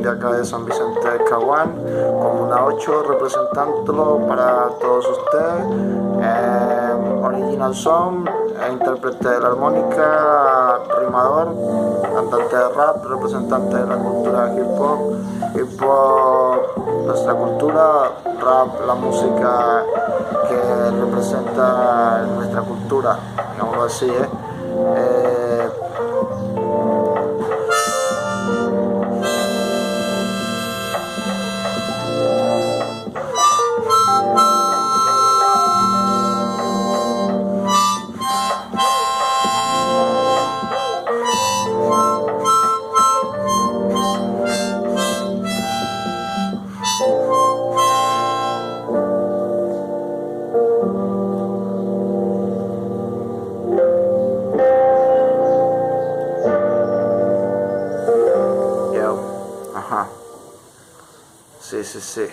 de acá de San Vicente de Caguán, Comuna 8, representándolo para todos ustedes. Original Song, intérprete de la armónica, rimador, cantante de rap, representante de la cultura hip hop, nuestra cultura, rap, la música que representa nuestra cultura, digámoslo así, Sí.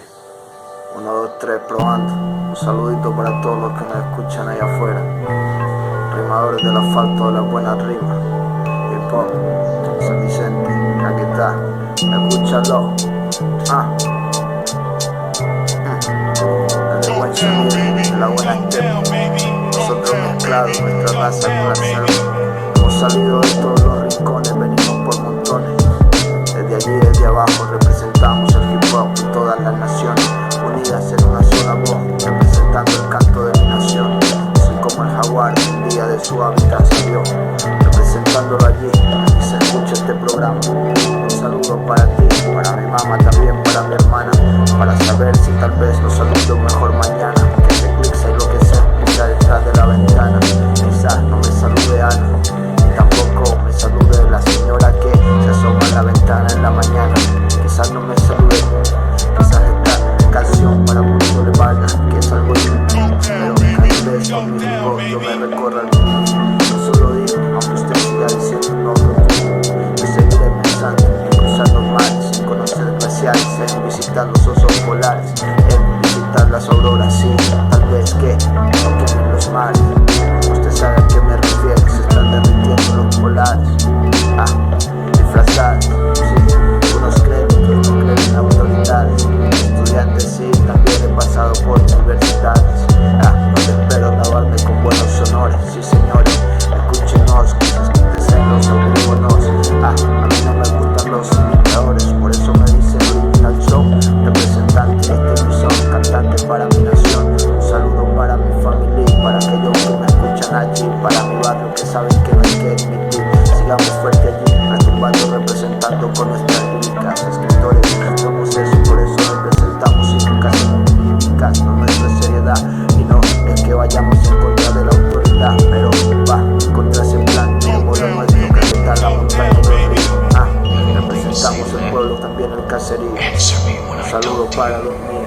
1, 2, 3, probando. Un saludito para todos los que nos escuchan allá afuera. Rimadores del asfalto de las buenas rimas. Hip hop, San Vicente, aquí está. Escúchalo. El buen sonido, de la buena estela. Nosotros mezclados, nuestra raza con la selva. Hemos salido de todos los rincones, venimos por montones. Desde allí, desde abajo, representamos el hip hop y todas las naciones, unidas en una sola voz, representando el canto de mi nación. Soy como el jaguar, un día de su hábitat salió, representándolo allí, y se escucha este programa. Un saludo para ti, para mi mamá también, para mi hermana, para saber si tal vez los saludo mejor mañana. Que se eclipse lo que sea, quizá detrás de la ventana, quizás no me salude Ana, y tampoco me salude la señora que se asoma a la ventana en la mañana. Quizás no me salude, quizás esta canción para muchos le valga que es algo lindo, pero cada vez a mi ritmo yo me recorro al mundo. Yo solo digo, aunque usted siga diciendo un otro tú, yo seguiré pensando en cruzar los mares, en conocer glaciares, en visitar los osos polares, en visitar las auroras, sí, tal vez que no quemen los mares. Usted sabe a qué me refiero, se están derritiendo los polares, disfrazados, sí. Unos creen, otros no creen en autoridades. Estudiantes sí, también he pasado por universidades. Donde espero grabarme con buenos honores. Sí señores, escúchenos, quiten los audífonos. A mí no me gustan los imitadores, por eso me dicen Original Song. Representante de este emisor, cantante para mi nación. Un saludo para mi familia y para aquellos que me escuchan allí. Para mi barrio que saben que no hay que admitir. Sigamos fuerte allí, retumbando, representando con nuestras líricas. Escritores, somos eso, por eso representamos y nunca somos críticas, no nuestra seriedad. Y no es que vayamos en contra de la autoridad, pero va contra ese plan, tenemos lo nuestro que está la montaña del río. Representamos el pueblo, también el caserío. Un saludo para los míos.